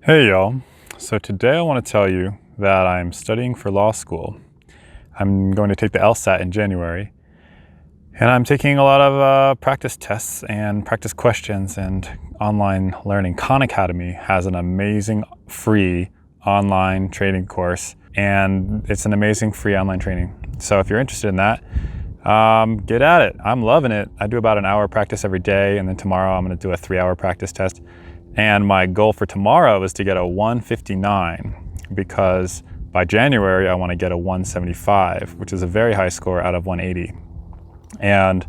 Hey y'all. So today I want to tell you that I'm studying for law school. I'm going to take the LSAT in January, and I'm taking a lot of practice tests and practice questions and online learning. Khan Academy has an amazing free online training course, and it's an amazing free online training. So if you're interested in that, get at it. I'm loving it. I do about an hour practice every day, and then tomorrow I'm going to do a 3-hour practice test. And my goal for tomorrow is to get a 159 because by January I want to get a 175, which is a very high score out of 180. And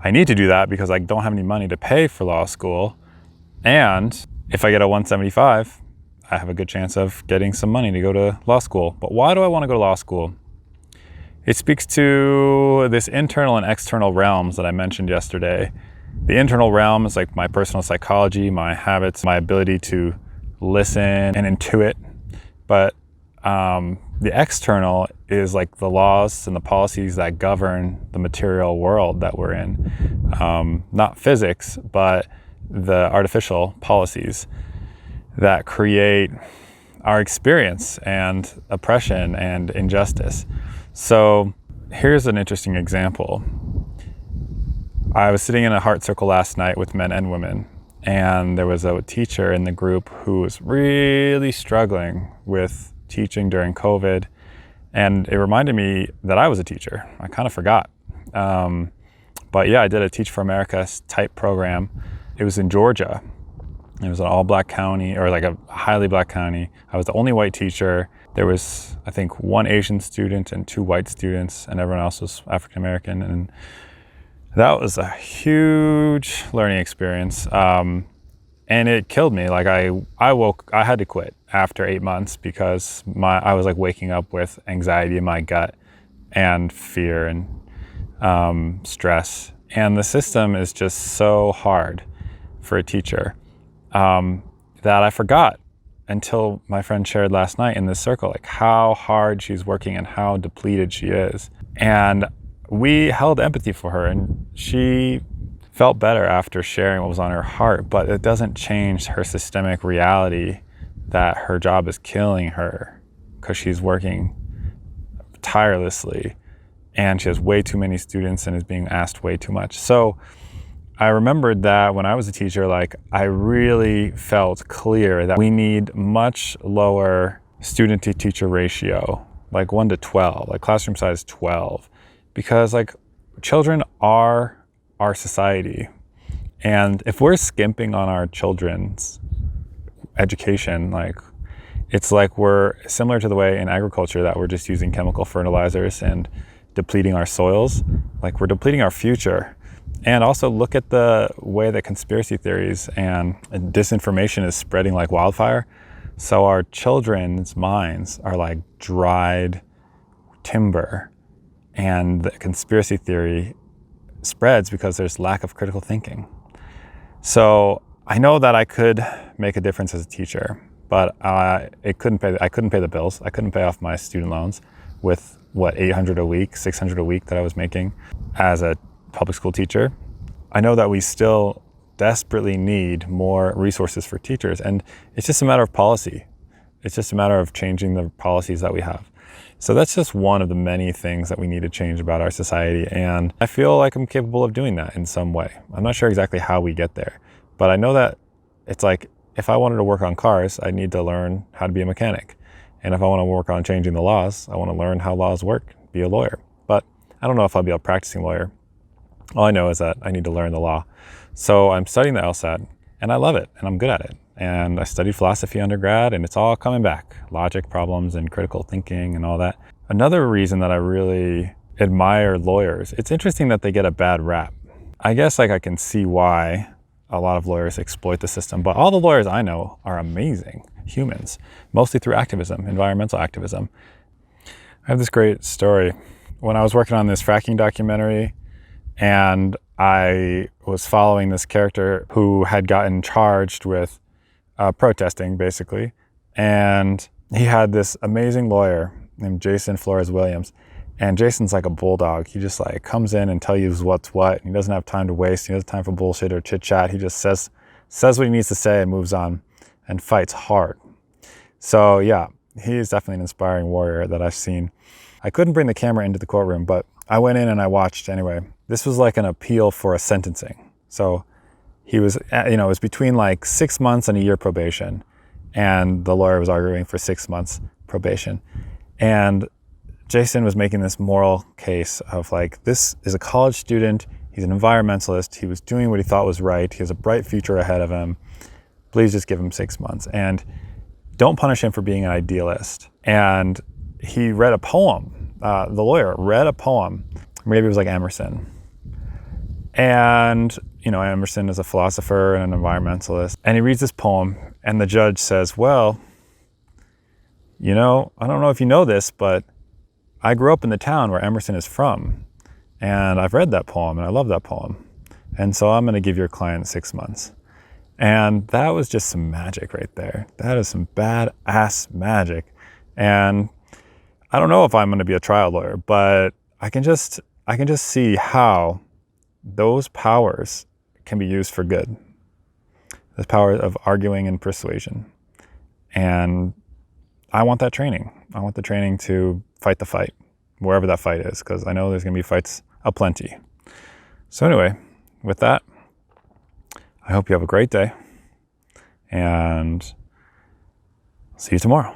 I need to do that because I don't have any money to pay for law school. And if I get a 175, I have a good chance of getting some money to go to law school. But why do I want to go to law school? It speaks to this internal and external realms that I mentioned yesterday. The internal realm is like my personal psychology, my habits, my ability to listen and intuit. But the external is like the laws and the policies that govern the material world that we're in. Not physics, but the artificial policies that create our experience and oppression and injustice. So here's an interesting example. I was sitting in a heart circle last night with men and women, and there was a teacher in the group who was really struggling with teaching during COVID, and it reminded me that I was a teacher. I kind of forgot. But yeah, I did a Teach for America type program. It was in Georgia. It was an all-black county, or like a highly black county. I was the only white teacher. There was, I think, 1 Asian student and 2 white students, and everyone else was African American. And that was a huge learning experience, and it killed me. Like I had to quit after 8 months because I was like waking up with anxiety in my gut and fear and stress. And the system is just so hard for a teacher that I forgot until my friend shared last night in this circle, like how hard she's working and how depleted she is. And we held empathy for her, and she felt better after sharing what was on her heart, but it doesn't change her systemic reality that her job is killing her because she's working tirelessly and she has way too many students and is being asked way too much. So I remembered that when I was a teacher, like I really felt clear that we need much lower student to teacher ratio, like 1 to 12, like classroom size 12. Because like children are our society, and if we're skimping on our children's education, like it's like we're similar to the way in agriculture that we're just using chemical fertilizers and depleting our soils, like we're depleting our future. And also look at the way that conspiracy theories and disinformation is spreading like wildfire. So our children's minds are like dried timber. And the conspiracy theory spreads because there's lack of critical thinking. So I know that I could make a difference as a teacher, but I couldn't pay the bills. I couldn't pay off my student loans with $800 a week, $600 a week that I was making as a public school teacher. I know that we still desperately need more resources for teachers, and it's just a matter of policy. It's just a matter of changing the policies that we have. So that's just one of the many things that we need to change about our society, and I feel like I'm capable of doing that in some way. I'm not sure exactly how we get there, but I know that it's like if I wanted to work on cars, I need to learn how to be a mechanic. And if I want to work on changing the laws, I want to learn how laws work, be a lawyer. But I don't know if I'll be a practicing lawyer. All I know is that I need to learn the law. So I'm studying the LSAT, and I love it, and I'm good at it. And I studied philosophy undergrad, and it's all coming back. Logic problems and critical thinking and all that. Another reason that I really admire lawyers, it's interesting that they get a bad rap. I guess like I can see why a lot of lawyers exploit the system, but all the lawyers I know are amazing humans, mostly through activism, environmental activism. I have this great story. When I was working on this fracking documentary, and I was following this character who had gotten charged with protesting, basically. And he had this amazing lawyer named Jason Flores Williams. And Jason's like a bulldog. He just like comes in and tells you what's what. He doesn't have time to waste. He doesn't have time for bullshit or chit chat. He just says what he needs to say and moves on and fights hard. So yeah, he is definitely an inspiring warrior that I've seen. I couldn't bring the camera into the courtroom, but I went in and I watched anyway. This was like an appeal for a sentencing. So he was, it was between like 6 months and a year probation. And the lawyer was arguing for 6 months probation. And Jason was making this moral case of like, this is a college student. He's an environmentalist. He was doing what he thought was right. He has a bright future ahead of him. Please just give him 6 months. And don't punish him for being an idealist. And he read a poem. The lawyer read a poem. Maybe it was like Emerson. And, Emerson is a philosopher and an environmentalist. And he reads this poem, and the judge says, well, I don't know if you know this, but I grew up in the town where Emerson is from. And I've read that poem, and I love that poem. And so I'm going to give your client 6 months. And that was just some magic right there. That is some badass magic. And I don't know if I'm going to be a trial lawyer, but I can just see how those powers can be used for good. The power of arguing and persuasion. And I want that training. I want the training to fight the fight, wherever that fight is, because I know there's going to be fights aplenty. So anyway, with that, I hope you have a great day, and see you tomorrow.